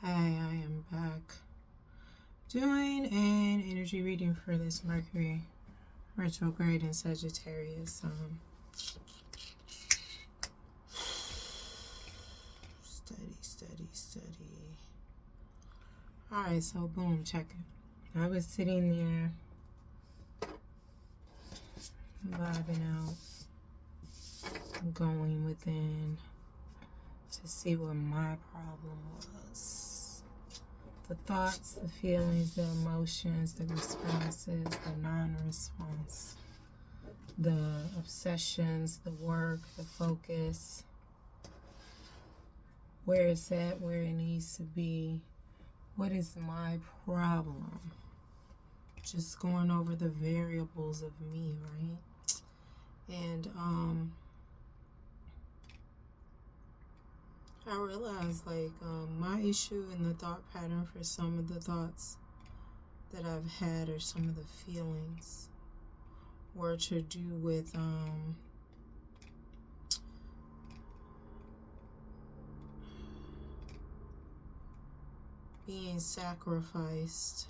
Hi, I am back doing an energy reading for this Mercury retrograde in Sagittarius. Steady. Alright, so boom, check it. I was sitting there vibing out, going within to see what my problem was. The thoughts, the feelings, the emotions, the responses, the non-response, the obsessions, the work, the focus, where it's at, where it needs to be. What is my problem? Just going over the variables of me, right? And I realized my issue in the thought pattern for some of the thoughts that I've had, or some of the feelings, were to do with being sacrificed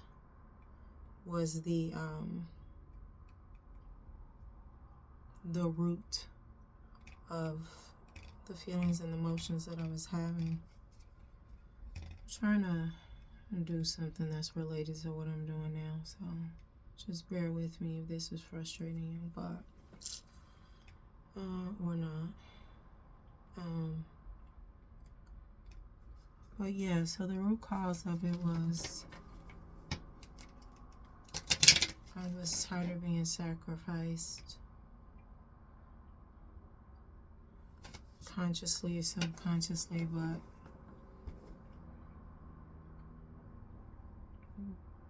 was the root of the feelings and emotions that I was having. I'm trying to do something that's related to what I'm doing now, so just bear with me if this is frustrating you, but or not. But yeah, so the root cause of it was I was tired of being sacrificed, consciously or subconsciously, but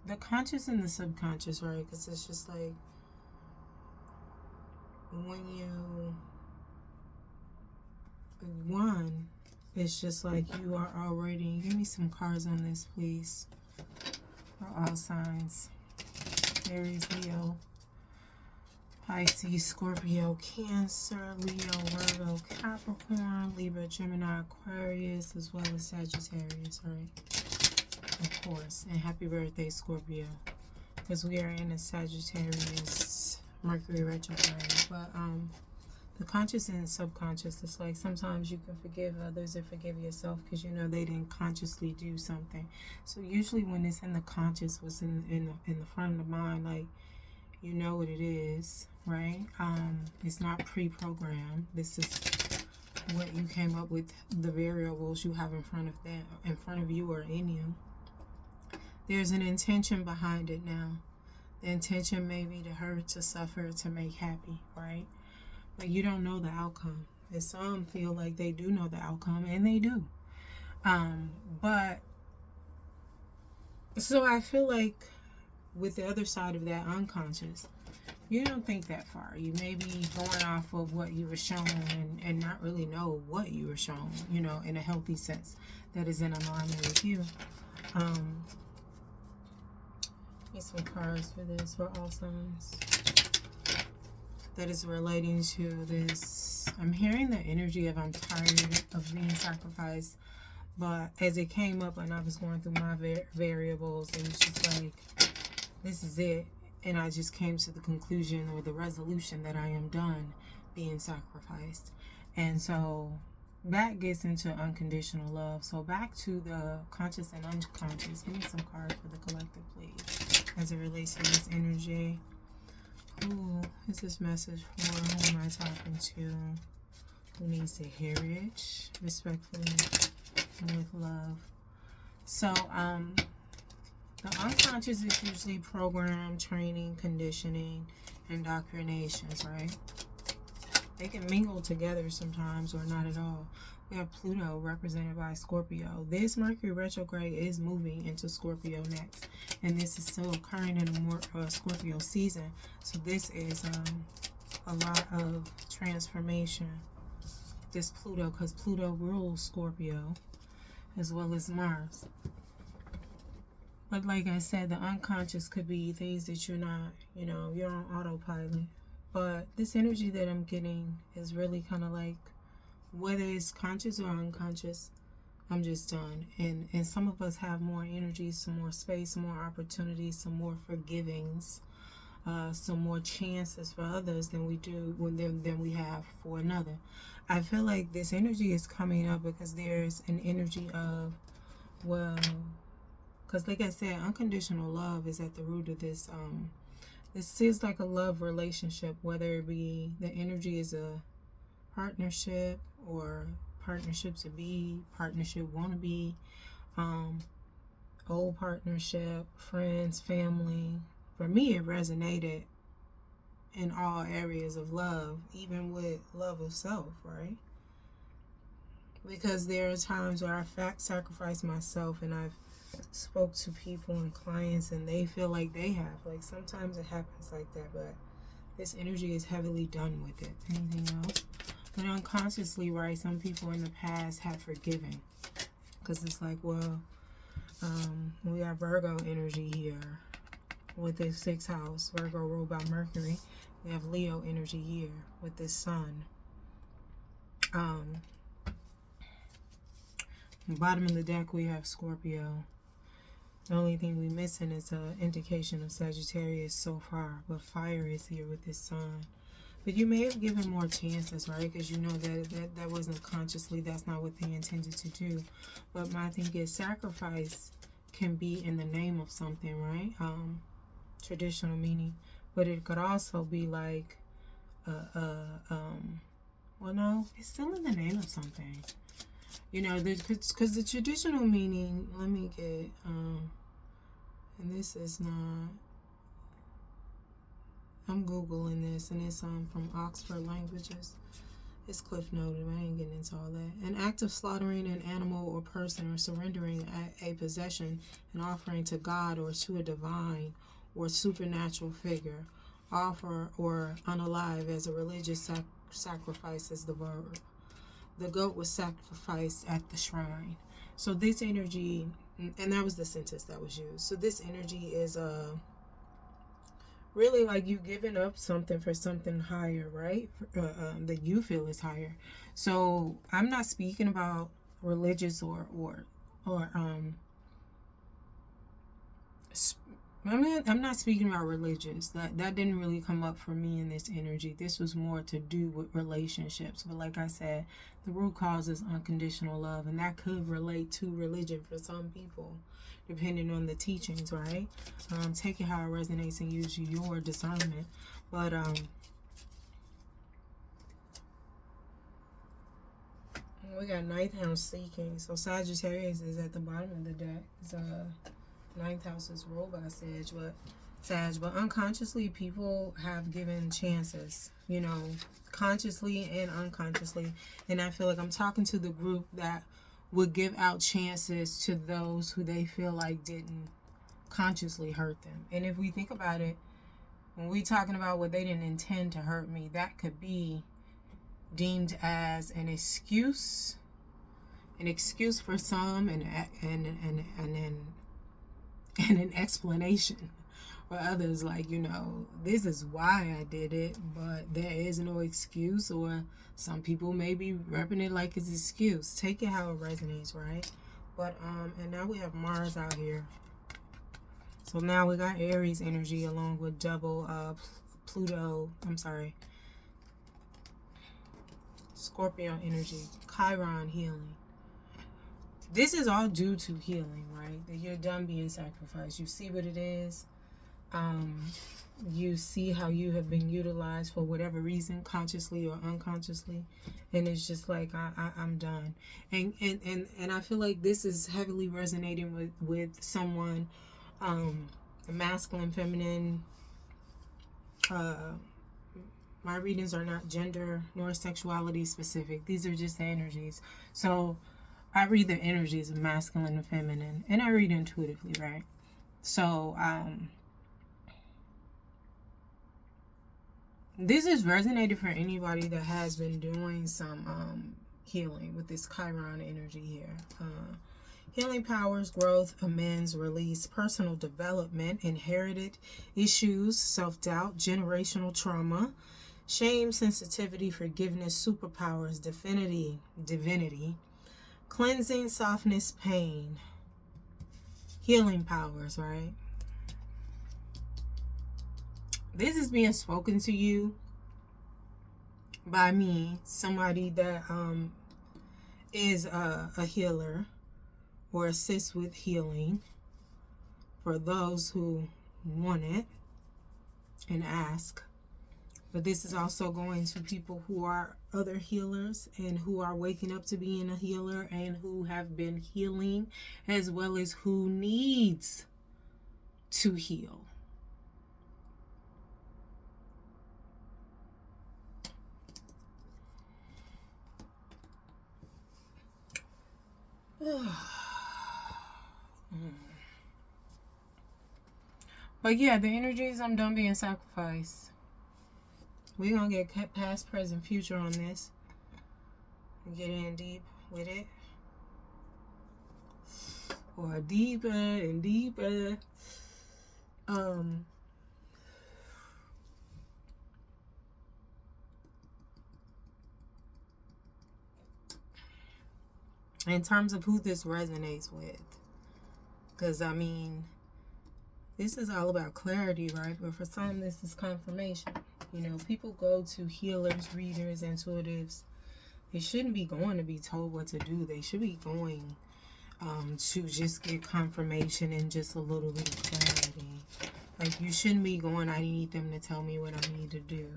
the conscious and the subconscious, right? Because it's just like when it's just like you are already. Give me some cards on this, please, for all signs: Aries, Leo, Pisces, Scorpio, Cancer, Leo, Virgo, Capricorn, Libra, Gemini, Aquarius, as well as Sagittarius, right? Of course. And happy birthday, Scorpio, because we are in a Sagittarius Mercury retrograde. But the conscious and subconscious, it's like sometimes you can forgive others or forgive yourself because you know they didn't consciously do something. So usually when it's in the conscious, what's in the front of the mind, like, you know what it is, right? It's not pre-programmed. This is what you came up with, the variables you have in front of you or in you. There's an intention behind it now. The intention may be to hurt, to suffer, to make happy, right? But you don't know the outcome. And some feel like they do know the outcome, and they do. But so I feel like with the other side of that, unconscious, you don't think that far. You may be going off of what you were shown and not really know what you were shown, you know, in a healthy sense that is in alignment with you. Need some cards for this, for all signs that is relating to this. I'm hearing the energy of I'm tired of being sacrificed, but as it came up and I was going through my variables, it was just like, this is it. And I just came to the conclusion or the resolution that I am done being sacrificed. And so that gets into unconditional love. So back to the conscious and unconscious. Give me some cards for the collective, please, as it relates to this energy. Who is this message for? Who am I talking to? Who needs to hear it? Respectfully and with love. So, the unconscious is usually program, training, conditioning, indoctrinations, right? They can mingle together sometimes or not at all. We have Pluto represented by Scorpio. This Mercury retrograde is moving into Scorpio next. And this is still occurring in a more Scorpio season. So this is a lot of transformation. This Pluto, because Pluto rules Scorpio as well as Mars. But like I said, the unconscious could be things that you're not, you know, you're on autopilot. But this energy that I'm getting is really kind of like, whether it's conscious or unconscious, I'm just done. And some of us have more energy, some more space, some more opportunities, some more forgivings, some more chances for others than we do than we have for another. I feel like this energy is coming up because there's an energy of, well, because like I said, unconditional love is at the root of this. This is like a love relationship, whether it be the energy is a partnership or partnership to be, partnership want to be, old partnership, friends, family. For me, it resonated in all areas of love, even with love of self, right? Because there are times where I sacrifice myself, and I've spoke to people and clients, and they feel like they have. Like, sometimes it happens like that, but this energy is heavily done with it. Anything else? But unconsciously, right, some people in the past have forgiven. Because it's like, well, we got Virgo energy here with this 6th house. Virgo ruled by Mercury. We have Leo energy here with this sun. Bottom of the deck, we have Scorpio. The only thing we missing is an indication of Sagittarius so far. But fire is here with this sun. But you may have given more chances, right? Because you know that wasn't consciously, that's not what they intended to do. But my thing is, sacrifice can be in the name of something, right? Traditional meaning. But it could also be like, well, no, it's still in the name of something. You know, because the traditional meaning, let me get, and this is not, I'm Googling this, and it's from Oxford Languages. It's cliff noted, I ain't getting into all that. An act of slaughtering an animal or person, or surrendering a possession, an offering to God or to a divine or supernatural figure, offer or unalive as a religious sacrifice is the verb. The goat was sacrificed at the shrine. So this energy, and that was the sentence that was used. So this energy is really like you giving up something for something higher, right? That you feel is higher. So I'm not speaking about religious or I'm not speaking about religious. That didn't really come up for me in this energy. This was more to do with relationships. But like I said, the root cause is unconditional love, and that could relate to religion for some people, depending on the teachings, right? Take it how it resonates and use your discernment. But we got 9th house seeking. So Sagittarius is at the bottom of the deck. It's 9th house is ruled by Sag, but unconsciously people have given chances, you know, consciously and unconsciously. And I feel like I'm talking to the group that would give out chances to those who they feel like didn't consciously hurt them. And if we think about it, when we're talking about what they didn't intend to hurt me, that could be deemed as an excuse for some, and an explanation for others, like, you know, this is why I did it, but there is no excuse. Or some people may be repping it like it's an excuse. Take it how it resonates, right? But and now we have Mars out here. So now we got Aries energy along with double Scorpio energy, Chiron healing. This is all due to healing, right? That you're done being sacrificed. You see what it is. You see how you have been utilized for whatever reason, consciously or unconsciously, and it's just like I'm done. And I feel like this is heavily resonating with someone, masculine, feminine. My readings are not gender nor sexuality specific. These are just the energies. So I read the energies of masculine and feminine, and I read intuitively, right? So this is resonated for anybody that has been doing some healing with this Chiron energy here. Healing powers, growth, amends, release, personal development, inherited issues, self-doubt, generational trauma, shame, sensitivity, forgiveness, superpowers, divinity, Cleansing, softness, pain, healing powers, right? This is being spoken to you by me, somebody that is a healer or assists with healing for those who want it and ask. But this is also going to people who are other healers and who are waking up to being a healer and who have been healing, as well as who needs to heal. But yeah, the energies, I'm done being sacrificed. We're going to get past, present, future on this. Get in deep with it. Or deeper and deeper. In terms of who this resonates with. Because, I mean, this is all about clarity, right? But for some, this is confirmation. You know, people go to healers, readers, intuitives. They shouldn't be going to be told what to do. They should be going to just get confirmation and just a little bit of clarity. Like, you shouldn't be going, I need them to tell me what I need to do.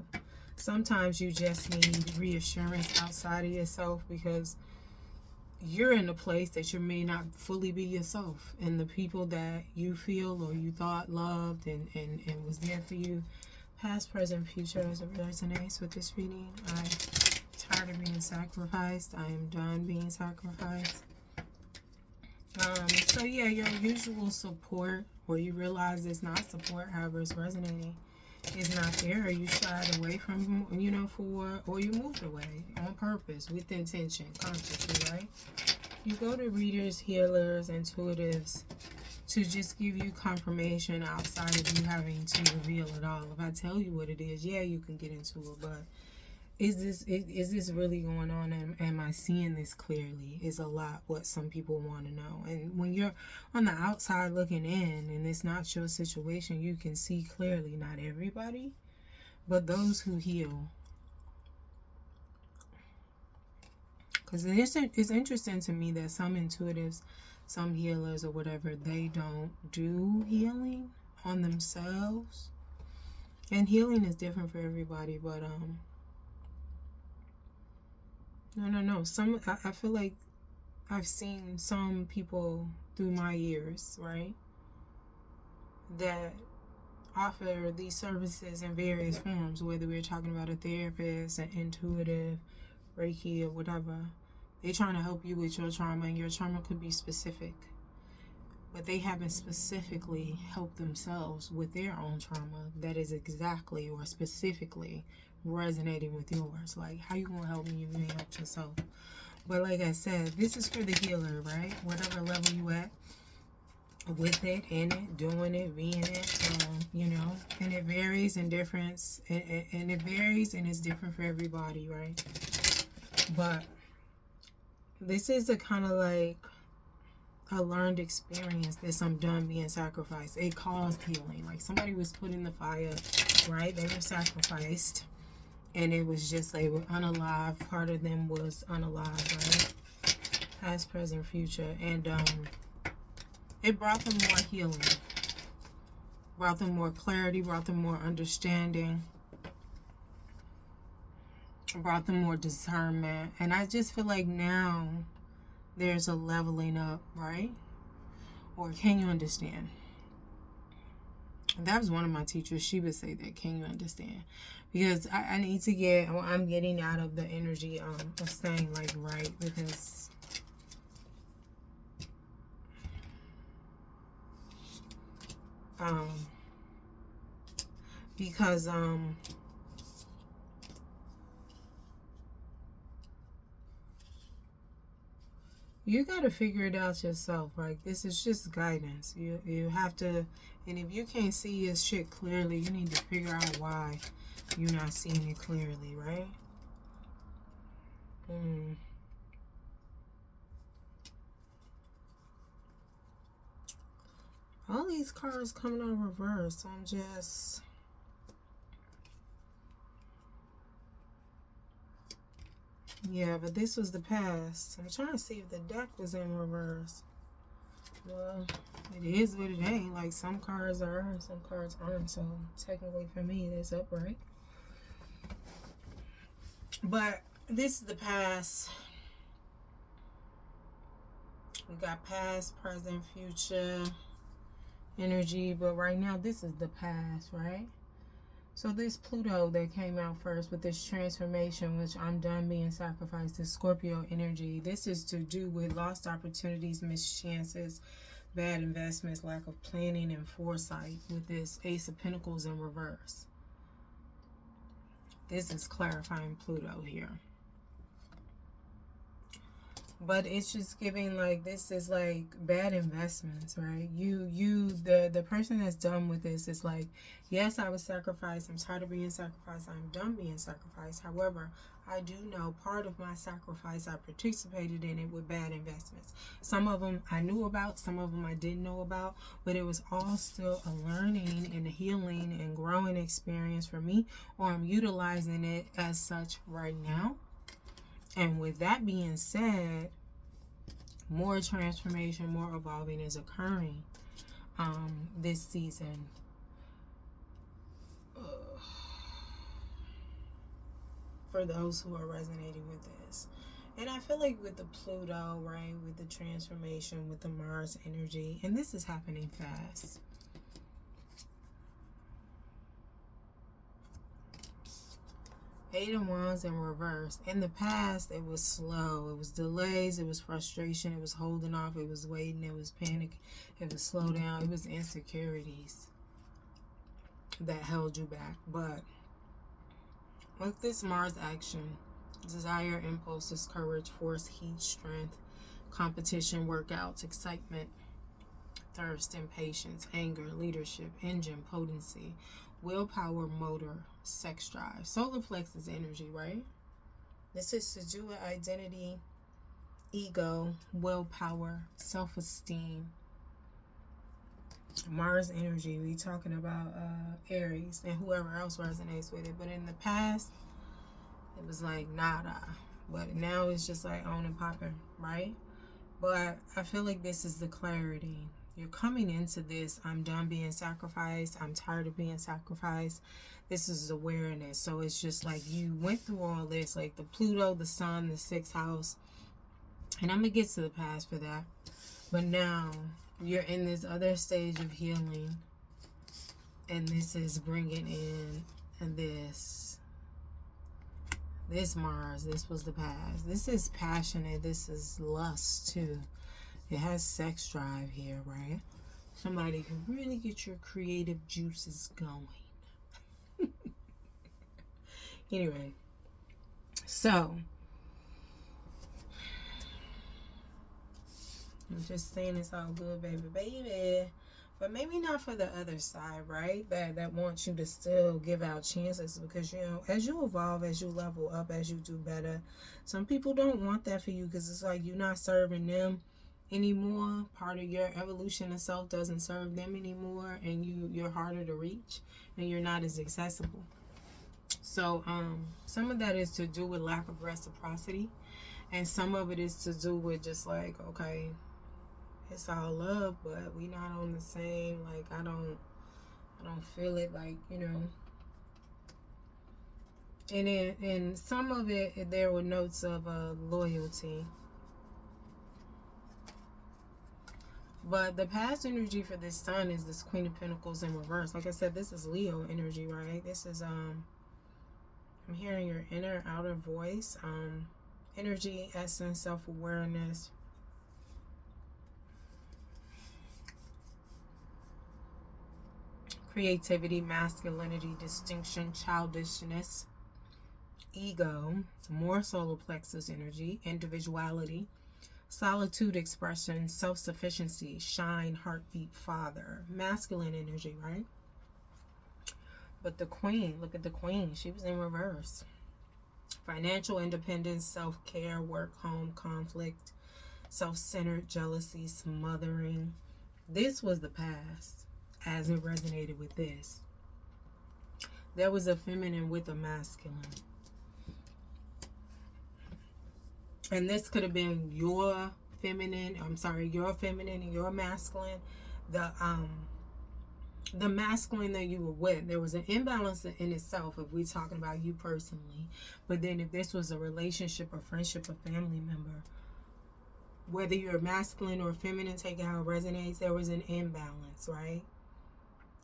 Sometimes you just need reassurance outside of yourself because you're in a place that you may not fully be yourself. And the people that you feel or you thought loved and was there for you, past, present, future, as it resonates with this reading. I'm tired of being sacrificed. I am done being sacrificed. So yeah, your usual support, or you realize it's not support, however it's resonating, is not there, or you shied away from, you know, or you moved away on purpose, with intention, consciously, right? You go to readers, healers, intuitives to just give you confirmation outside of you having to reveal it all. If I tell you what it is, yeah, you can get into it, but is this really going on? And am I seeing this clearly? Is a lot what some people want to know. And when you're on the outside looking in and it's not your situation, you can see clearly, not everybody, but those who heal. Because it's interesting to me that some intuitives, some healers or whatever, they don't do healing on themselves. And healing is different for everybody, but no. I feel like I've seen some people through my years, right, that offer these services in various forms, whether we're talking about a therapist, an intuitive, Reiki, or whatever. They're trying to help you with your trauma, and your trauma could be specific, but they haven't specifically helped themselves with their own trauma that is exactly or specifically resonating with yours. Like, how you gonna help me if you ain't helped yourself? But like I said, this is for the healer, right? Whatever level you at with it, in it, doing it, being it, you know, and it varies in difference, and it varies and it's different for everybody, right? But this is a kind of like a learned experience that I'm done being sacrificed. It caused healing. Like somebody was put in the fire, right? They were sacrificed. And it was just, they were unalive. Part of them was unalive, right? Past, present, future. And it brought them more healing. Brought them more clarity. Brought them more understanding. Brought them more discernment. And I just feel like now there's a leveling up, right? Or can you understand? That was one of my teachers. She would say that, can you understand? Because I need to get, I'm getting out of the energy of saying like right, because you got to figure it out yourself. Like, this is just guidance. You have to, and if you can't see your shit clearly, you need to figure out why you're not seeing it clearly, right? All these cards coming out reverse. So I'm just... Yeah, but this was the past. I'm trying to see if the deck was in reverse. Well, it is what it ain't. Like, some cards are, some cards aren't. So, technically for me, it's upright. But this is the past. We got past, present, future energy. But right now, this is the past, right? So this Pluto that came out first with this transformation, which I'm done being sacrificed, this Scorpio energy, this is to do with lost opportunities, missed chances, bad investments, lack of planning and foresight with this Ace of Pentacles in reverse. This is clarifying Pluto here. But it's just giving, like, this is like bad investments, right? The person that's done with this is like, yes, I was sacrificed. I'm tired of being sacrificed. I'm done being sacrificed. However, I do know part of my sacrifice, I participated in it with bad investments. Some of them I knew about, some of them I didn't know about, but it was all still a learning and healing and growing experience for me, or I'm utilizing it as such right now. And with that being said, more transformation, more evolving is occurring this season. For those who are resonating with this. And I feel like with the Pluto, right, with the transformation, with the Mars energy, and this is happening fast. Eight of Wands in reverse. In the past, it was slow. It was delays. It was frustration. It was holding off. It was waiting. It was panic. It was slow down. It was insecurities that held you back. But with this Mars action, desire, impulses, courage, force, heat, strength, competition, workouts, excitement, thirst, impatience, anger, leadership, engine, potency, willpower, motor, sex drive. Solar plexus energy, right? This is to do with identity, ego, willpower, self-esteem. Mars energy, we talking about Aries and whoever else resonates with it. But in the past, it was like nada. But now it's just like on and popping, right? But I feel like this is the clarity. You're coming into this, I'm done being sacrificed. I'm tired of being sacrificed. This is awareness. So it's just like you went through all this, like the Pluto, the Sun, the 6th house. And I'm going to get to the past for that. But now you're in this other stage of healing. And this is bringing in this Mars. This was the past. This is passionate. This is lust too. It has sex drive here, right? Somebody can really get your creative juices going. Anyway, so I'm just saying it's all good, baby. But maybe not for the other side, right? That wants you to still give out chances, because, you know, as you evolve, as you level up, as you do better, some people don't want that for you, because it's like you're not serving them anymore. Part of your evolution of self doesn't serve them anymore, and you're harder to reach, and you're not as accessible. So some of that is to do with lack of reciprocity, and some of it is to do with just like, okay, it's all love, but we not on the same, like, I don't feel it, like, you know. And in some of it, there were notes of loyalty. But the past energy for this Sun is this Queen of Pentacles in reverse. Like I said, this is Leo energy, right? This is I'm hearing your inner, outer voice, energy, essence, self-awareness. Creativity, masculinity, distinction, childishness, ego, more solar plexus energy, individuality, solitude, expression, self-sufficiency, shine, heartbeat, father, masculine energy, right? But the Queen, look at the Queen, she was in reverse. Financial independence, self-care, work, home, conflict, self-centered, jealousy, smothering, This was the past as it resonated with this. There was a feminine with a masculine. And this could have been your feminine and your masculine. The masculine that you were with, there was an imbalance in itself if we're talking about you personally. But then if this was a relationship or friendship or family member, whether you're masculine or feminine, take how it resonates, there was an imbalance, right?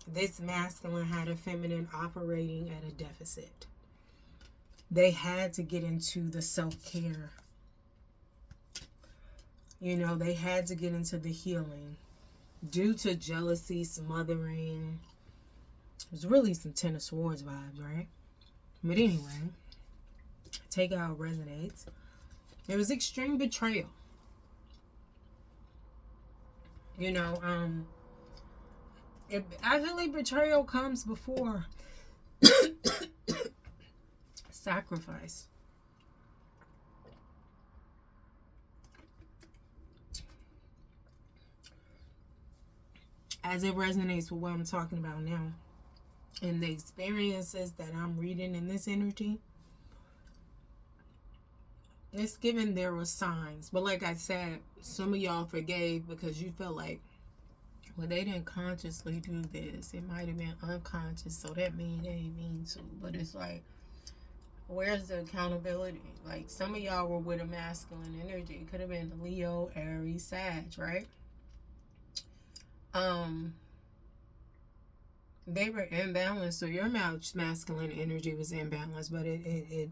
This masculine had a feminine operating at a deficit. They had to get into the self-care. You know, they had to get into the healing. Due to jealousy, smothering. There's really some Ten of Swords vibes, right? But anyway, take how it resonates. There was extreme betrayal. You know, I feel like betrayal comes before sacrifice. As it resonates with what I'm talking about now, and the experiences that I'm reading in this energy, it's given there were signs. But like I said, some of y'all forgave because you felt like, well, they didn't consciously do this. It might have been unconscious, so that means they didn't mean to. But it's like, where's the accountability? Like, some of y'all were with a masculine energy. It could have been Leo, Aries, Sag, right? They were imbalanced, so your masculine energy was imbalanced, but it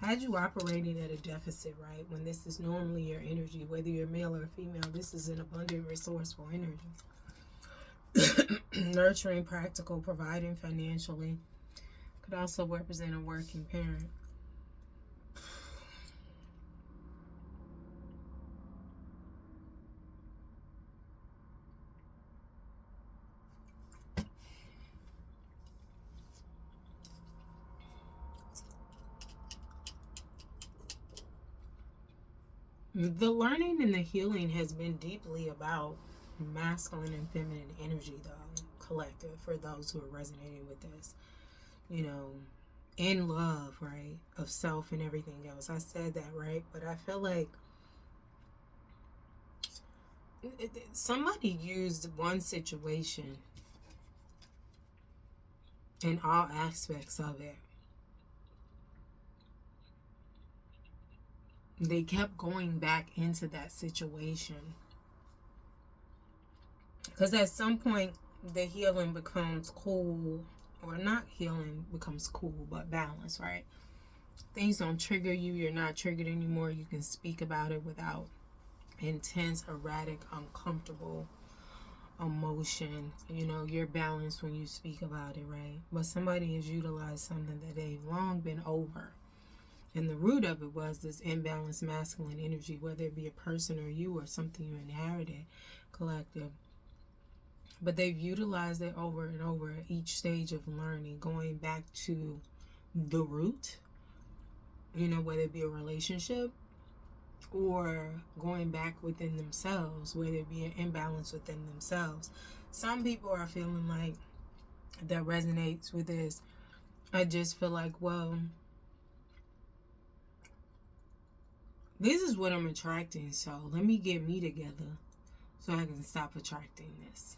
had you operating at a deficit, right? When this is normally your energy, whether you're male or female, this is an abundant, resourceful energy. Nurturing, practical, providing financially. Could also represent a working parent. The learning and the healing has been deeply about masculine and feminine energy, though, collective, for those who are resonating with this. You know, in love, right, of self and everything else. I said that, right? But I feel like somebody used one situation in all aspects of it. They kept going back into that situation. Because at some point, the healing becomes cool. Or not healing becomes cool, but balance, right? Things don't trigger you. You're not triggered anymore. You can speak about it without intense, erratic, uncomfortable emotion. You know, you're balanced when you speak about it, right? But somebody has utilized something that they've long been over. And the root of it was this imbalanced masculine energy, whether it be a person or you or something you inherited, collective. But they've utilized it over and over at each stage of learning, going back to the root, you know, whether it be a relationship or going back within themselves, whether it be an imbalance within themselves. Some people are feeling like that resonates with this. I just feel like, well, this is what I'm attracting, so let me get me together so I can stop attracting this.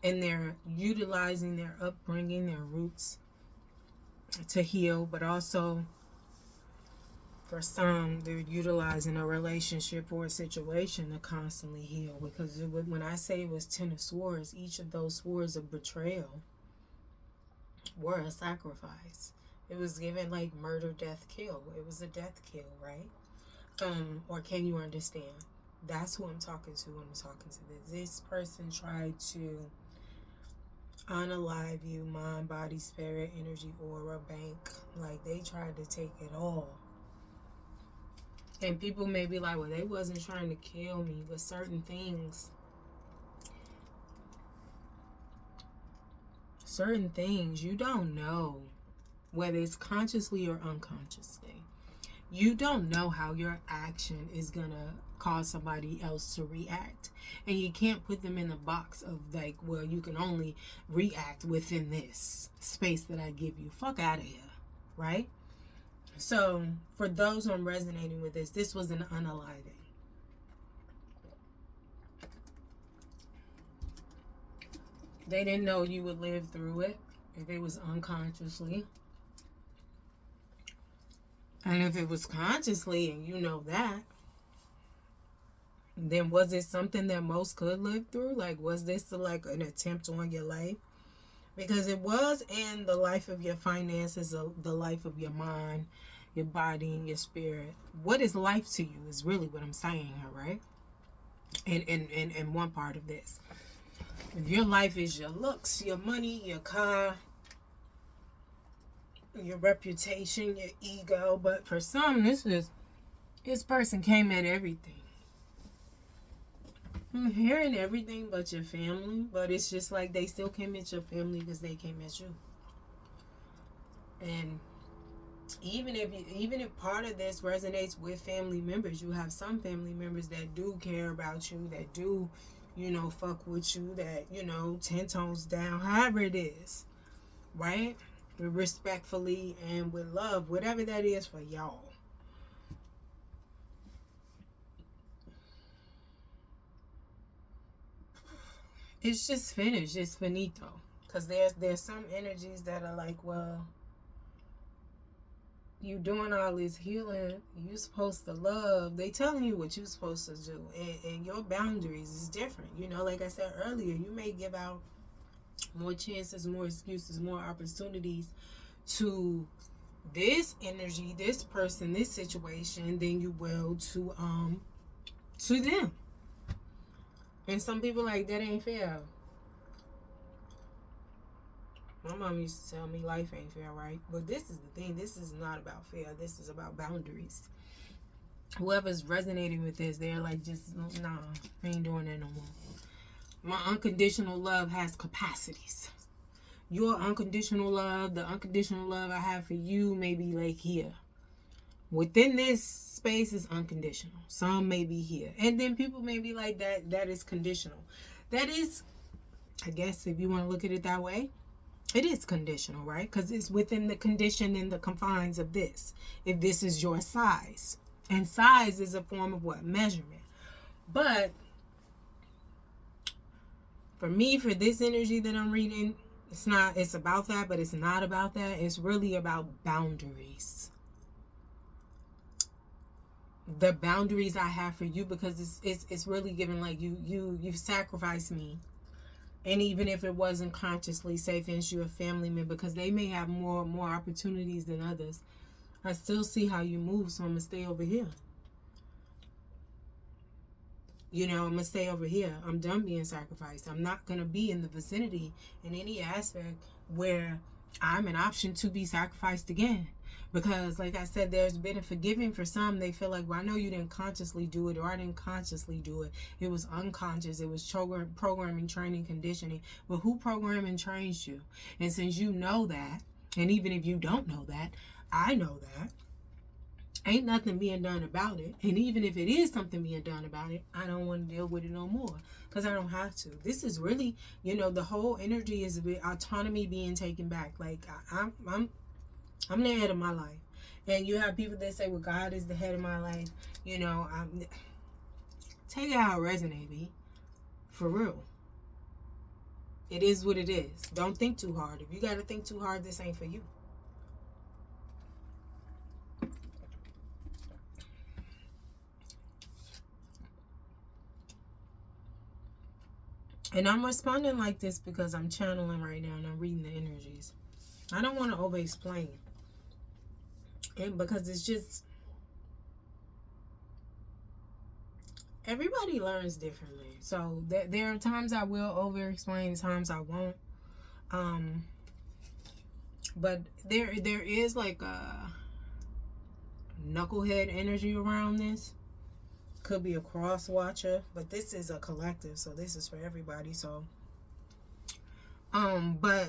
And they're utilizing their upbringing, their roots to heal, but also for some, they're utilizing a relationship or a situation to constantly heal. Because when I say it was 10 of Swords, each of those swords of betrayal were a sacrifice. It was given like murder, death, kill. It was a death kill, right? Or can you understand? That's who I'm talking to when I'm talking to this. This person tried to unalive you, mind, body, spirit, energy, aura, bank. Like, they tried to take it all. And people may be like, well, they wasn't trying to kill me, but certain things, you don't know, whether it's consciously or unconsciously, you don't know how your action is gonna cause somebody else to react. And you can't put them in the box of like, well, you can only react within this space that I give you. Fuck out of here, right? So for those who are resonating with this was an unaliving. They didn't know you would live through it if it was unconsciously. And if it was consciously, and you know that, then was it something that most could live through? Like, was this like an attempt on your life? Because it was in the life of your finances, the life of your mind, your body, and your spirit. What is life to you is really what I'm saying here, right? In one part of this. If your life is your looks, your money, your car, your reputation, your ego, but for some, this person came at everything. I'm hearing everything but your family, but it's just like they still came at your family because they came at you. And even if part of this resonates with family members, you have some family members that do care about you, that do, fuck with you, that, 10 tones down, however it is, right? Respectfully and with love, whatever that is for y'all. It's just finished. It's finito. Because there's some energies that are like, well, you doing all this healing, you supposed to love. They telling you what you're supposed to do. And your boundaries is different. Like I said earlier, you may give out more chances, more excuses, more opportunities to this energy, this person, this situation than you will to them. And some people like, that ain't fair. My mom used to tell me life ain't fair, right? But this is the thing. This is not about fair. This is about boundaries. Whoever's resonating with this, they're like, just, nah, I ain't doing that no more. My unconditional love has capacities. Your unconditional love, the unconditional love I have for you may be like here. Within this space is unconditional. Some may be here. And then people may be like, that is conditional. That is, I guess if you want to look at it that way, it is conditional, right? Because it's within the condition and the confines of this. If this is your size. And size is a form of what? Measurement. But for me, for this energy that I'm reading, it's about that, but it's not about that. It's really about boundaries. The boundaries I have for you, because it's really giving like you've sacrificed me. And even if it wasn't consciously, say for instance you're a family member, because they may have more opportunities than others, I still see how you move, so I'm gonna stay over here. I'm gonna stay over here. I'm done being sacrificed. I'm not gonna be in the vicinity in any aspect where I'm an option to be sacrificed again. Because like I said, there's been a forgiving for some. They feel like, well, I know you didn't consciously do it, or I didn't consciously do it. It was unconscious. It was programming, training, conditioning. But who programmed and trains you? And since you know that, and even if you don't know that, I know that, ain't nothing being done about it. And even if it is something being done about it, I don't want to deal with it no more. Because I don't have to. This is really, the whole energy is a bit autonomy being taken back. Like, I'm the head of my life. And you have people that say, well, God is the head of my life. Take it how it resonates, B. For real. It is what it is. Don't think too hard. If you got to think too hard, this ain't for you. And I'm responding like this because I'm channeling right now and I'm reading the energies. I don't want to over-explain. And because it's just, everybody learns differently. So there are times I will over-explain, times I won't. But there is like a knucklehead energy around this. Could be a cross watcher, but this is a collective, so this is for everybody. So but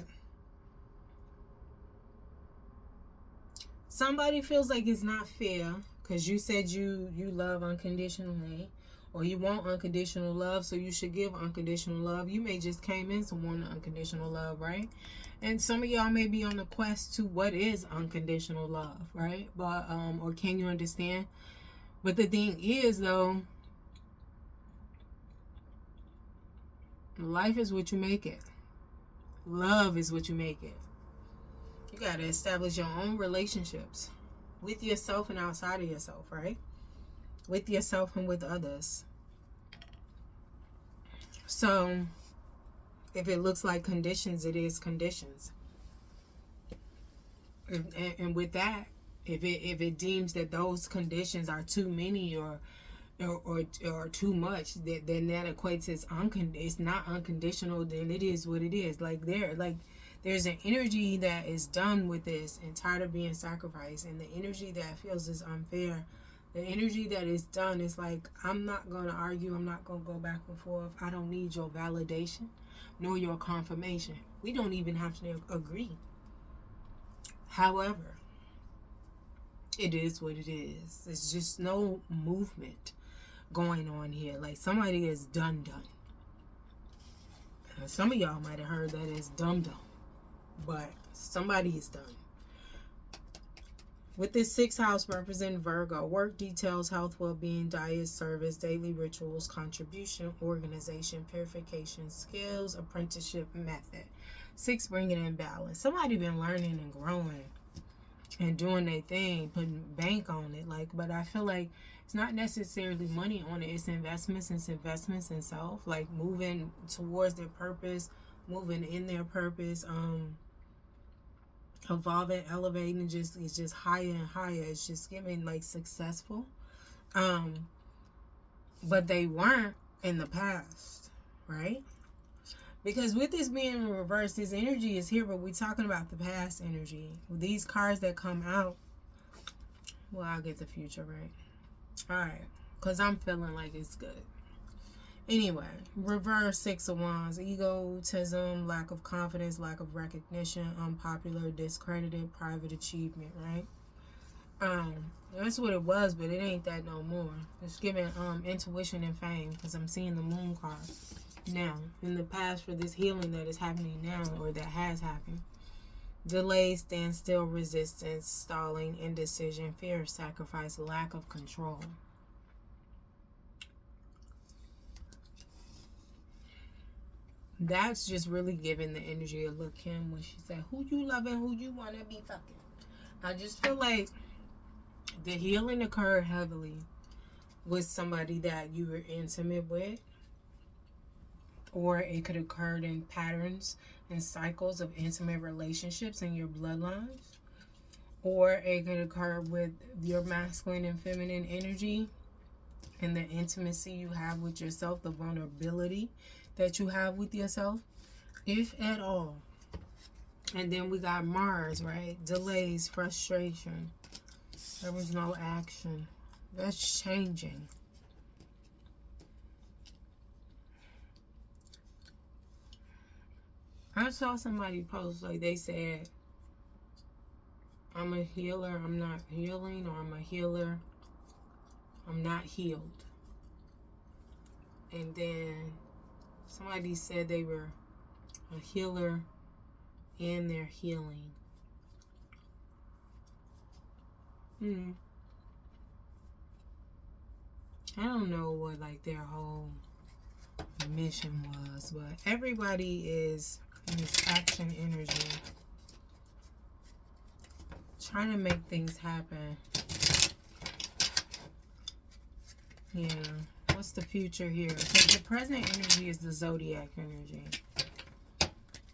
somebody feels like it's not fair because you said you love unconditionally, or you want unconditional love, so you should give unconditional love. You may just came into wanting unconditional love, right? And some of y'all may be on the quest to what is unconditional love, right? But or can you understand? But the thing is, though, life is what you make it. Love is what you make it. You got to establish your own relationships with yourself and outside of yourself, right? With yourself and with others. So, if it looks like conditions, it is conditions. And with that, if it deems that those conditions are too many or too much, then that equates as it's not unconditional. Then it is what it is. There's an energy that is done with this and tired of being sacrificed, and the energy that feels is unfair. The energy that is done is like, I'm not going to argue. I'm not going to go back and forth. I don't need your validation nor your confirmation. We don't even have to agree. However, it is what it is. It's just no movement going on here. Like, somebody is done. Some of y'all might have heard that it's dumb, but somebody is done. With this 6th house representing Virgo, work details, health, well-being, diet, service, daily rituals, contribution, organization, purification, skills, apprenticeship, method. 6 bringing in balance. Somebody been learning and growing and doing their thing, putting bank on it. But I feel like it's not necessarily money on it. It's investments in self. Like, moving towards their purpose, moving in their purpose, evolving, elevating, it's just higher and higher. It's just getting like successful. But they weren't in the past, right? Because with this being in reverse, this energy is here, but we're talking about the past energy. These cards that come out, well, I'll get the future right. Alright, because I'm feeling like it's good. Anyway, reverse 6 of Wands, egotism, lack of confidence, lack of recognition, unpopular, discredited, private achievement, right? That's what it was, but it ain't that no more. It's giving intuition and fame, because I'm seeing the moon card. Now, in the past, for this healing that is happening now, or that has happened, delay, standstill, resistance, stalling, indecision, fear of sacrifice, lack of control. That's just really giving the energy of Lil' Kim when she said, who you loving, who you want to be fucking. I just feel like the healing occurred heavily with somebody that you were intimate with. Or it could occur in patterns and cycles of intimate relationships in your bloodlines. Or it could occur with your masculine and feminine energy and the intimacy you have with yourself, the vulnerability that you have with yourself, if at all. And then we got Mars, right? Delays, frustration. There was no action. That's changing. I saw somebody post, like they said, I'm a healer, I'm not healing, or I'm a healer, I'm not healed. And then somebody said they were a healer and they're healing. I don't know what like their whole mission was, but everybody is in this action energy, trying to make things happen. Yeah. What's the future here? Because the present energy is the zodiac energy.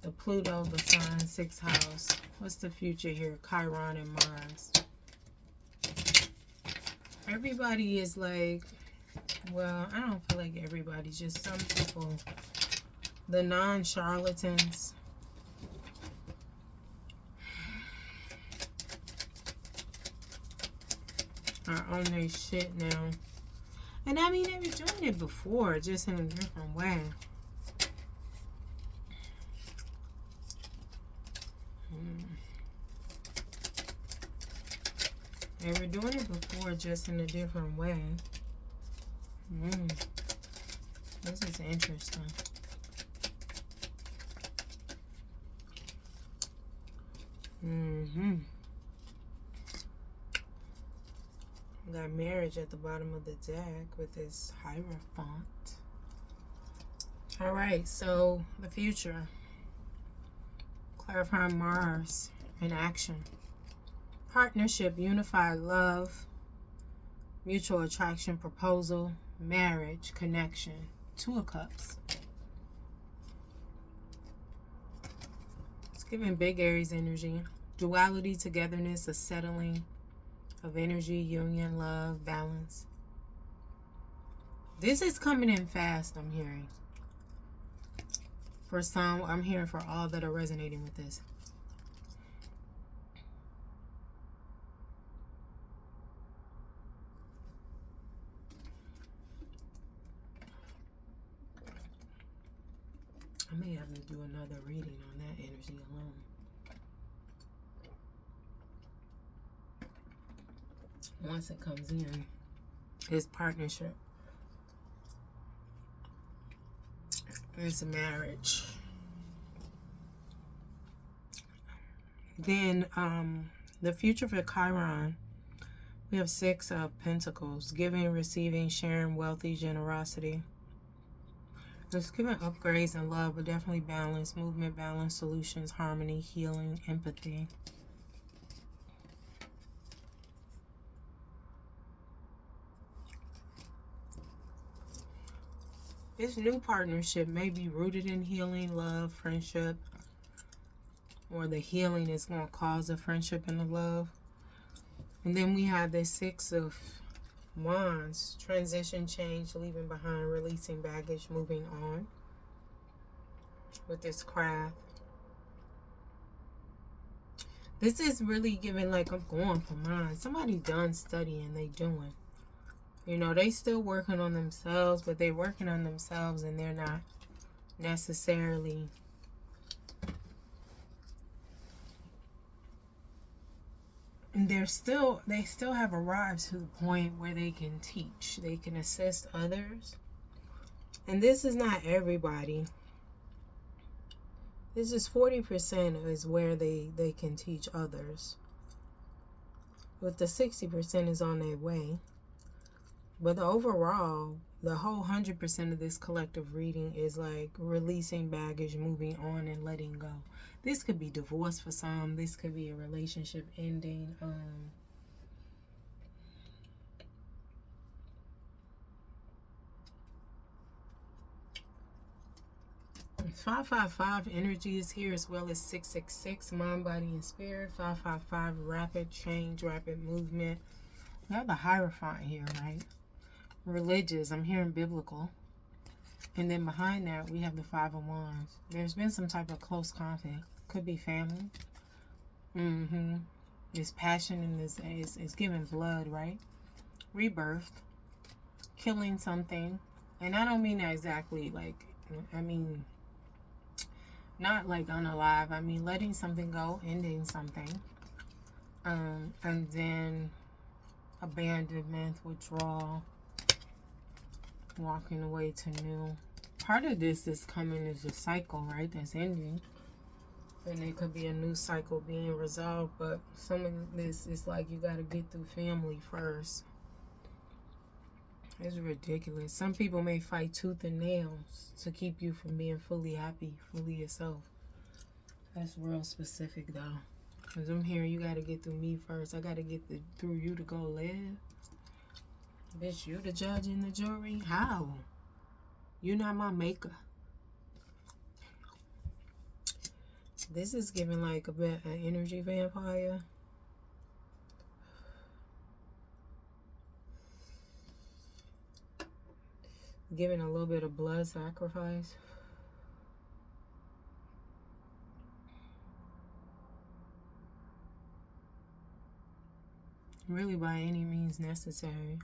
The Pluto, the Sun, 6th house. What's the future here? Chiron and Mars. Everybody is like, well, I don't feel like everybody, just some people. The non-charlatans. Are on their shit now. And I mean, they were doing it before, just in a different way. They were doing it before, just in a different way. This is interesting. Got marriage at the bottom of the deck with this Hierophant. All right, so the future. Clarifying Mars in action. Partnership, unified love, mutual attraction, proposal, marriage, connection. Two of Cups. It's giving big Aries energy. Duality, togetherness, a settling of energy, union, love, balance. This is coming in fast, I'm hearing. For some, I'm hearing for all that are resonating with this. I may have to do another reading on that energy alone. Once it comes in, it's partnership. It's a marriage. Then the future for Chiron, we have 6 of Pentacles. Giving, receiving, sharing, wealthy, generosity. It's giving upgrades and love, but definitely balance, movement, balance, solutions, harmony, healing, empathy. This new partnership may be rooted in healing, love, friendship, or the healing is going to cause a friendship and a love. And then we have the 6 of Wands, transition, change, leaving behind, releasing baggage, moving on with this craft. This is really giving like I'm going for mine. Somebody done studying, they doing. You know, they still working on themselves, but they working on themselves and they're not necessarily they still have arrived to the point where they can teach, they can assist others. And this is not everybody. This is 40% is where they can teach others. But the 60% is on their way. But the overall, the whole 100% of this collective reading is like releasing baggage, moving on, and letting go. This could be divorce for some. This could be a relationship ending. 555 energy is here, as well as 666, mind, body, and spirit. 555, rapid change, rapid movement. We have the Hierophant here, right? Religious, I'm hearing biblical. And then behind that, we have the 5 of Wands. There's been some type of close conflict. Could be family. This passion and this is giving blood, right? Rebirth. Killing something. And I don't mean that exactly like, I mean, not like unalive. I mean letting something go, ending something. And then abandonment, withdrawal, walking away to new. Part of this is coming as a cycle, right? That's ending. And it could be a new cycle being resolved. But some of this is like you got to get through family first. It's ridiculous. Some people may fight tooth and nails to keep you from being fully happy, fully yourself. That's real specific though. Because I'm hearing you got to get through me first. I got to get through you to go live. Bitch, you the judge and the jury? How? You're not my maker. This is giving like a bit an energy vampire. Giving a little bit of blood sacrifice. Really by any means necessary.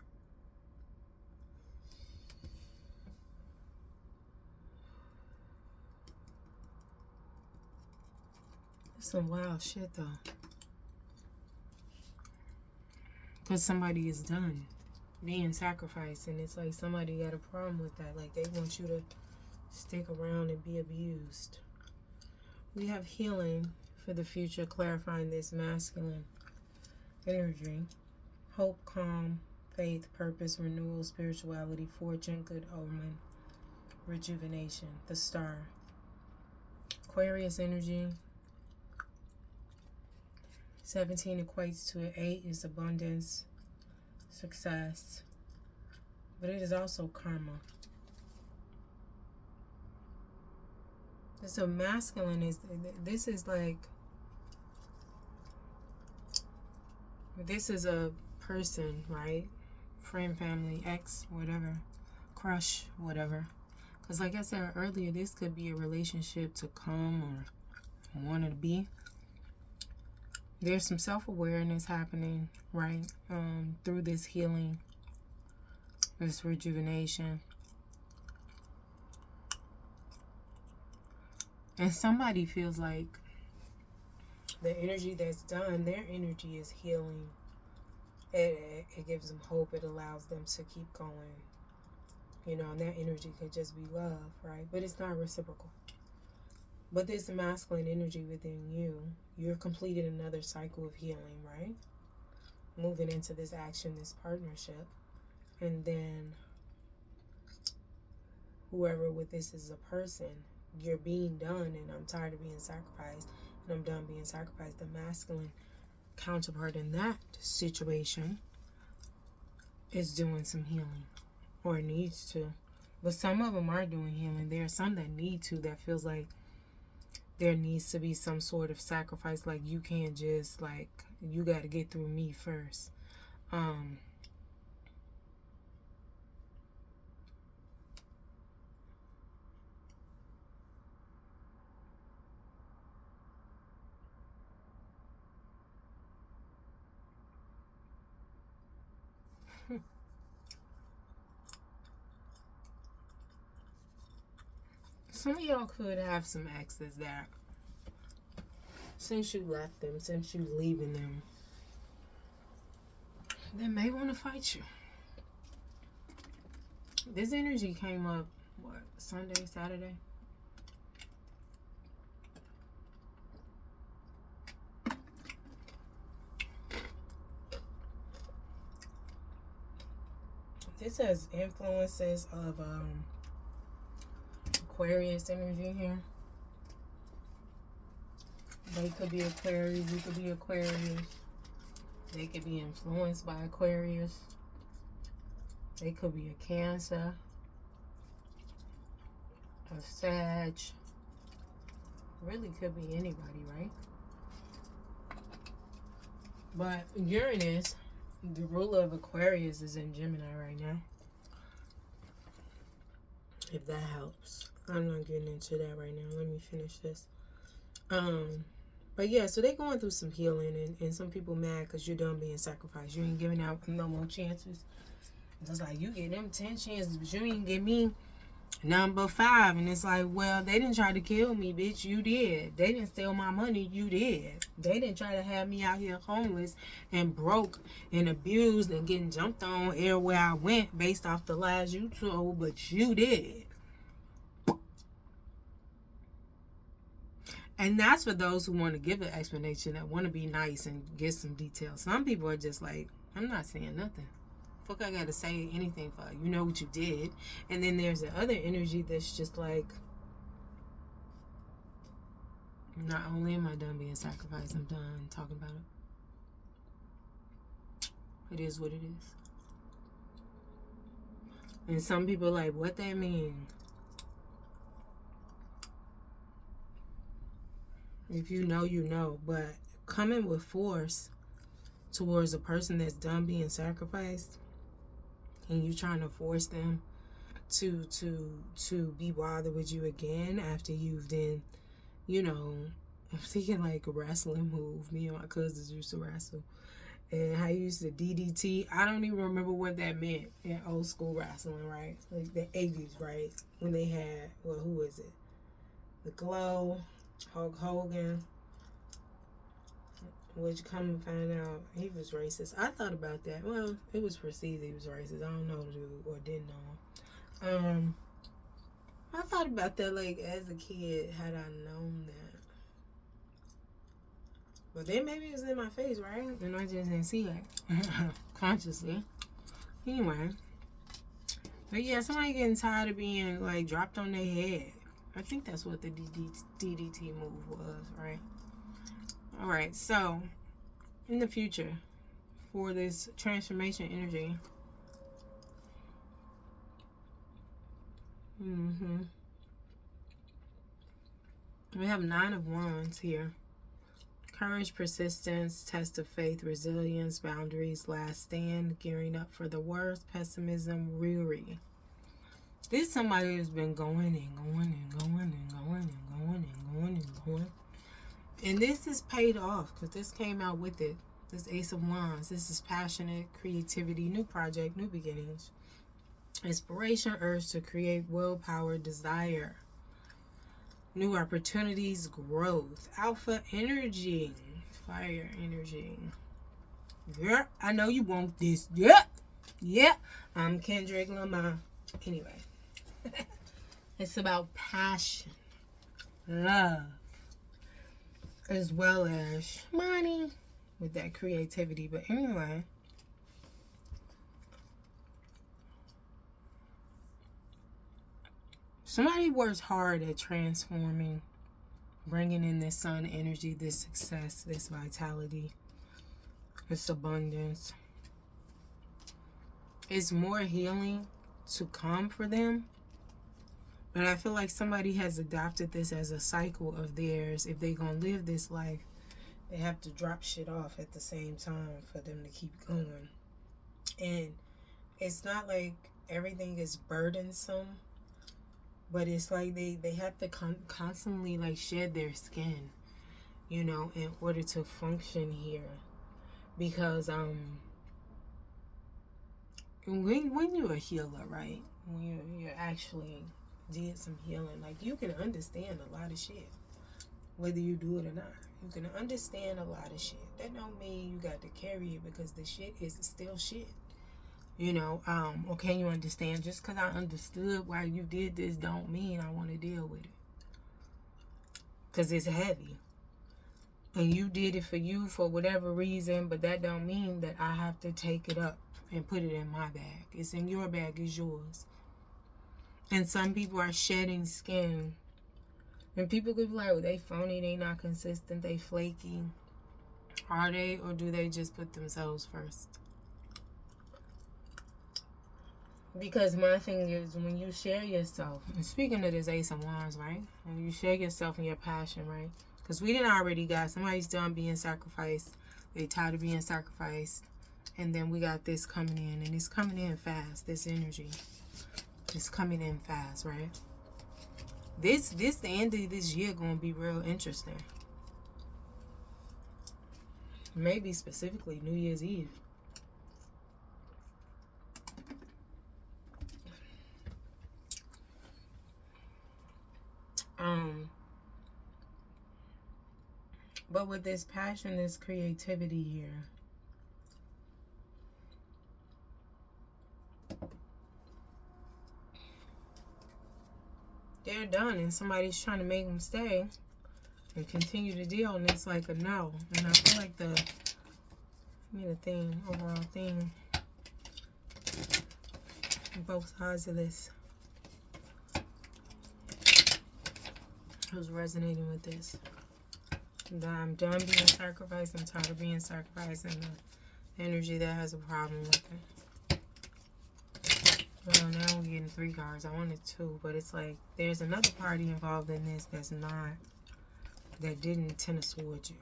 Some wild shit though. Because somebody is done. being sacrificed, and it's like somebody got a problem with that. Like they want you to stick around and be abused. We have healing for the future, clarifying this masculine energy. Hope, calm, faith, purpose, renewal, spirituality, fortune, good omen, rejuvenation, the star. Aquarius energy. 17 equates to an 8 is abundance, success, but it is also karma. So masculine is, this is like, this is a person, right? Friend, family, ex, whatever, crush, whatever. Because like I said earlier, this could be a relationship to come or want to be. There's some self-awareness happening, right? Through this healing, this rejuvenation. And somebody feels like the energy that's done, their energy is healing. It gives them hope. It allows them to keep going. You know, and that energy could just be love, right? But it's not reciprocal. But this masculine energy within you, you're completing another cycle of healing, right? Moving into this action, this partnership. And then whoever with this is a person, you're being done, and I'm tired of being sacrificed, and I'm done being sacrificed. The masculine counterpart in that situation is doing some healing, or needs to. But some of them are doing healing. There are some that need to, that feels like there needs to be some sort of sacrifice. Like you can't just, like, you got to get through me first. Some of y'all could have some exes that, since you left them, since you leaving them, they may want to fight you. This energy came up, what, Sunday, Saturday? This has influences of Aquarius energy here. They could be Aquarius, you could be Aquarius. They could be influenced by Aquarius. They could be a Cancer, a Sag. Really could be anybody, right? But Uranus, the ruler of Aquarius, is in Gemini right now. If that helps. I'm not getting into that right now. Let me finish this. But yeah, so they're going through some healing, and some people mad because you're done being sacrificed. You ain't giving out no more chances. It's like, you get them 10 chances, but you ain't give me number 5. And it's like, well, they didn't try to kill me, bitch. You did. They didn't steal my money. You did. They didn't try to have me out here homeless and broke and abused and getting jumped on everywhere I went based off the lies you told, but you did. And that's for those who want to give an explanation, that want to be nice and get some details. Some people are just like, I'm not saying nothing. Fuck, I got to say anything for you. You know what you did. And then there's the other energy that's just like, not only am I done being sacrificed, I'm done talking about it. It is what it is. And some people are like, what that mean? If you know, you know. But coming with force towards a person that's done being sacrificed, and you trying to force them to be bothered with you again after you've then, you know, I'm thinking like a wrestling move. Me and my cousins used to wrestle. And I used to DDT. I don't even remember what that meant in old school wrestling, right? Like the 80s, right? When they had, well, who is it? The Glow, Hulk Hogan, which come and find out he was racist. I thought about that. Well, it was perceived he was racist. I don't know the dude or didn't know him. I thought about that like as a kid, had I known that. But then maybe it was in my face, right? And I just didn't see it consciously. Anyway. But yeah, somebody getting tired of being like dropped on their head. I think that's what the DDT move was, right? Alright, so in the future, for this transformation energy, we have 9 of Wands here. Courage, persistence, test of faith, resilience, boundaries, last stand, gearing up for the worst, pessimism, weary. This is somebody who's been going and going and going and going and going and going and going. And this is paid off because this came out with it. This Ace of Wands. This is passionate, creativity, new project, new beginnings. Inspiration, urge to create, willpower, desire. New opportunities, growth. Alpha energy. Fire energy. Yeah, I know you want this. Yeah. Yeah. I'm Kendrick Lamar. Anyway. It's about passion. Love. As well as money. With that creativity. But anyway. Somebody works hard at transforming, bringing in this sun energy, this success, this vitality, this abundance. It's more healing to come for them. But I feel like somebody has adopted this as a cycle of theirs. If they're going to live this life, they have to drop shit off at the same time for them to keep going. And it's not like everything is burdensome. But it's like they have to constantly like shed their skin, you know, in order to function here. Because when you're a healer, right? When you actually did some healing, like you can understand a lot of shit, whether you do it or not. You can understand a lot of shit. That don't mean you got to carry it because the shit is still shit. You know, or can you understand? Just because I understood why you did this don't mean I want to deal with it. Because it's heavy. And you did it for you for whatever reason, but that don't mean that I have to take it up and put it in my bag. It's in your bag, it's yours. And some people are shedding skin. And people could be like, oh, they phony, they not consistent, they flaky. Are they, or do they just put themselves first? Because my thing is, when you share yourself, and speaking of this Ace of Wands, right? When you share yourself and your passion, right? Because we didn't already got, somebody's done being sacrificed. They tired of being sacrificed. And then we got this coming in. And it's coming in fast, this energy. It's coming in fast, right? This the end of this year going to be real interesting. Maybe specifically New Year's Eve. But with this passion, this creativity here, they're done and somebody's trying to make them stay and continue to deal, and it's like a no. And I feel like the overall thing, both sides of this, who's resonating with this. I'm done being sacrificed. I'm tired of being sacrificed, and the energy that has a problem with it. Well, now we're getting 3 cards. I wanted 2, but it's like there's another party involved in this that didn't intend to sword you.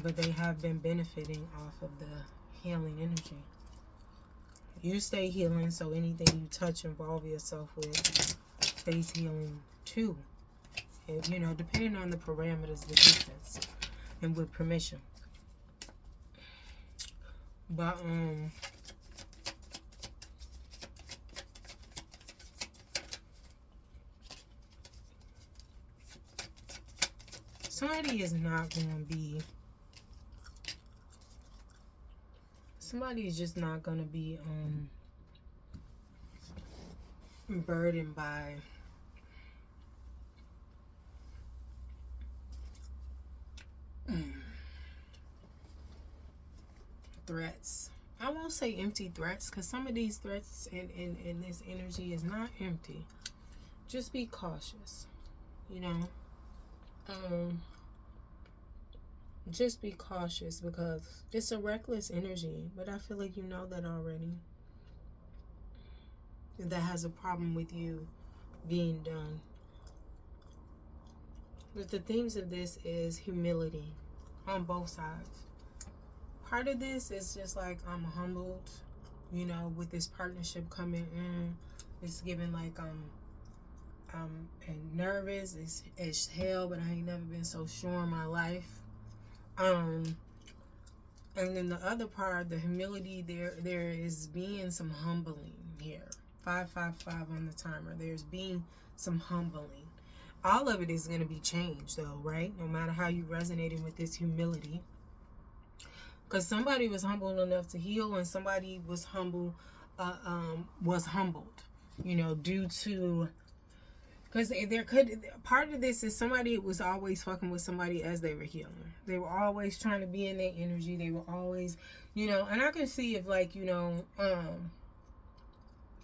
But they have been benefiting off of the healing energy. You stay healing, so anything you touch, involve yourself with, stays healing too. And, you know, depending on the parameters, the distance, and with permission. But, somebody is not going to be somebody's just not going to be burdened by threats. I won't say empty threats, because some of these threats in this energy is not empty. Just be cautious, you know. Just be cautious, because it's a reckless energy, but I feel like you know that already. That has a problem with you being done. But the themes of this is humility on both sides. Part of this is just like I'm humbled, you know, with this partnership coming in. It's giving like I'm nervous as hell, but I ain't never been so sure in my life. And then the other part, the humility, there is being some humbling here. 555 on the timer. There's being some humbling. All of it is going to be changed though, right? No matter how you resonating with this humility. Because somebody was humble enough to heal, and somebody was humbled, you know, due to, because there could, part of this is somebody was always fucking with somebody as they were healing. They were always trying to be in their energy. They were always, you know, and I can see if like, you know,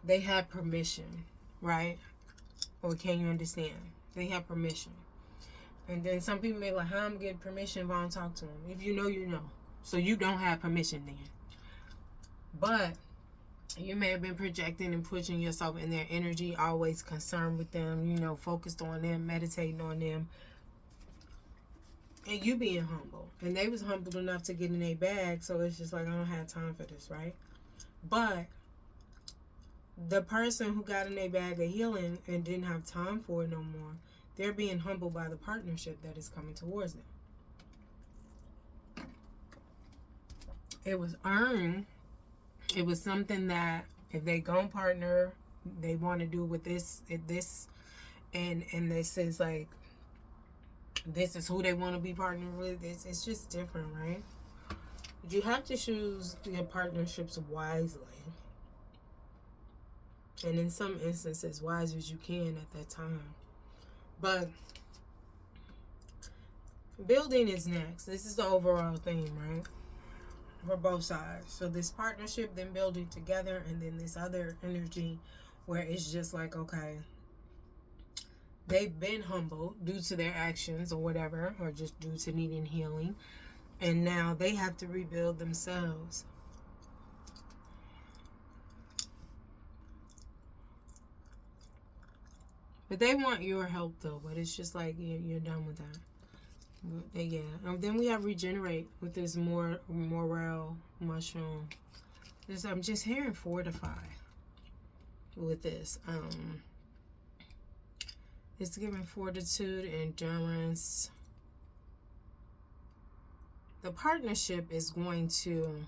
they had permission, right? Or can you understand? They have permission. And then some people may be like, how I'm getting permission if I don't talk to them? If you know, you know. So you don't have permission then. But you may have been projecting and pushing yourself in their energy, always concerned with them, you know, focused on them, meditating on them. And you being humble. And they was humble enough to get in their bag, so it's just like, I don't have time for this, right? But the person who got in their bag of healing and didn't have time for it no more, they're being humbled by the partnership that is coming towards them. It was earned. It was something that if they gon' partner, they want to do with this, and this is like, this is who they want to be partnered with. It's just different, right? You have to choose your partnerships wisely. And in some instances, wise as you can at that time. But building is next. This is the overall theme, right? For both sides. So this partnership, then building together, and then this other energy where it's just like, okay, they've been humbled due to their actions or whatever, or just due to needing healing, and now they have to rebuild themselves. But they want your help though, but it's just like you're done with that. But yeah. Then we have regenerate with this morale mushroom. I'm just hearing fortify with this. It's giving fortitude, endurance. The partnership is going to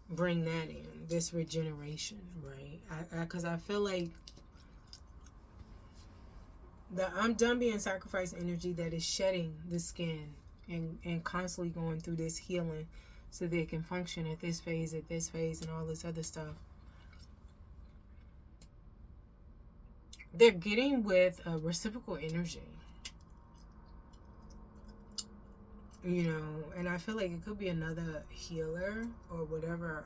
bring that in, this regeneration, right? Because I feel like I'm done being sacrificed energy that is shedding the skin and constantly going through this healing so they can function at this phase, and all this other stuff. They're getting with a reciprocal energy. You know, and I feel like it could be another healer or whatever,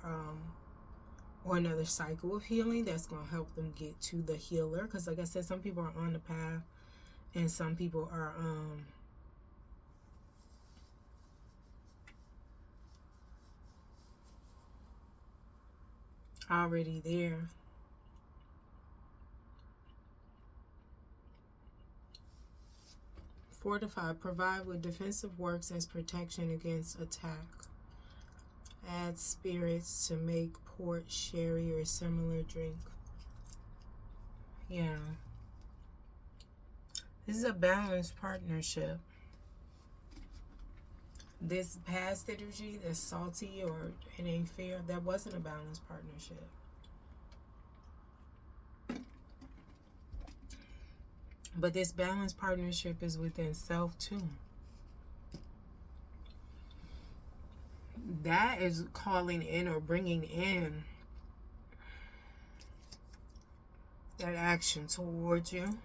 or another cycle of healing that's going to help them get to the healer. Because like I said, some people are on the path, and some people are already there. Fortify, provide with defensive works as protection against attack. Add spirits to make port, sherry, or similar drink. Yeah. This is a balanced partnership. This past energy that's salty or it ain't fair, that wasn't a balanced partnership. But this balanced partnership is within self too. that is calling in or bringing in that action towards you.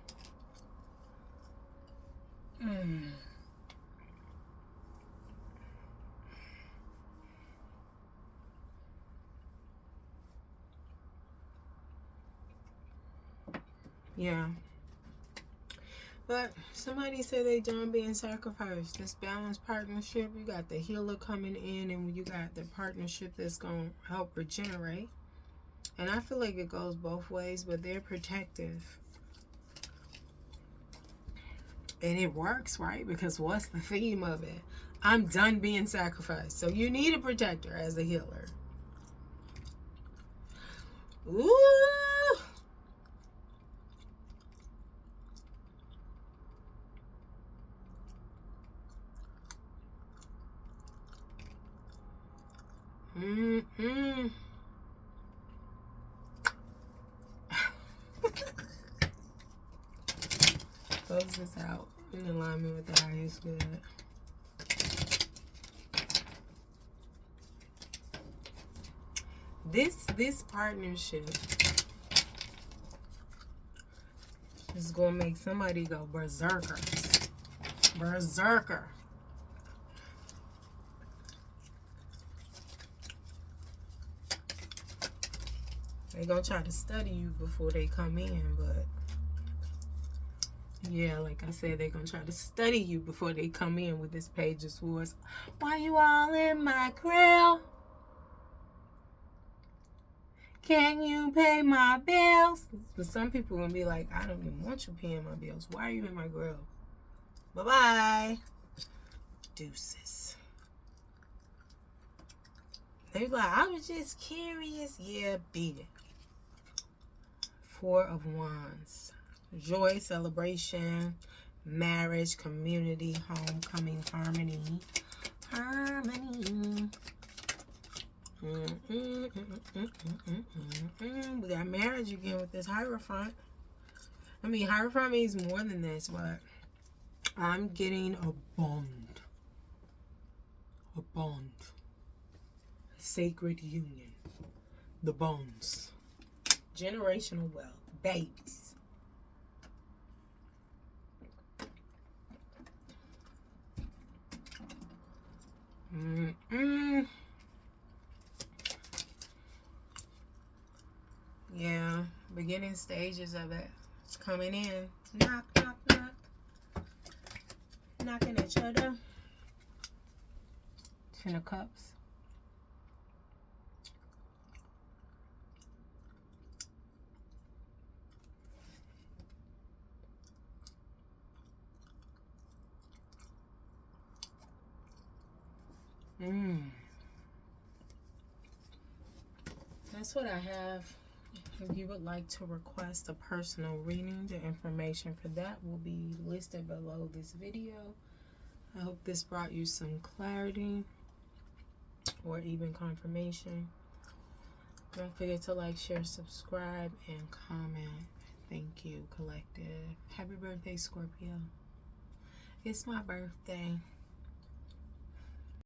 Yeah. But somebody said they done being sacrificed. This balanced partnership, you got the healer coming in, and you got the partnership that's going to help regenerate. And I feel like it goes both ways, but they're protective. And it works, right? Because what's the theme of it? I'm done being sacrificed. So you need a protector as a healer. Ooh! Close this out in alignment with the highest good. This partnership is gonna make somebody go berserkers. Berserker. They're gonna try to study you before they come in, but yeah, like I said, they're gonna try to study you before they come in with this Page of Swords. Why you all in my grill? Can you pay my bills? But some people gonna be like, I don't even want you paying my bills. Why are you in my grill? Bye-bye. Deuces. They like, I was just curious. Yeah, beat it. Four of Wands. Joy, celebration, marriage, community, homecoming, harmony. Harmony. We got marriage again with this Hierophant. I mean, Hierophant means more than this, but I'm getting a bond. A bond. A sacred union. The bones. Generational wealth. Babies. Yeah, beginning stages of it. It's coming in. Knock, knock, knock. Knocking at your door. Ten of Cups. That's what I have. If you would like to request a personal reading, the information for that will be listed below this video. I hope this brought you some clarity or even confirmation. Don't forget to like, share, subscribe, and comment. Thank you, collective. Happy birthday, Scorpio. It's my birthday.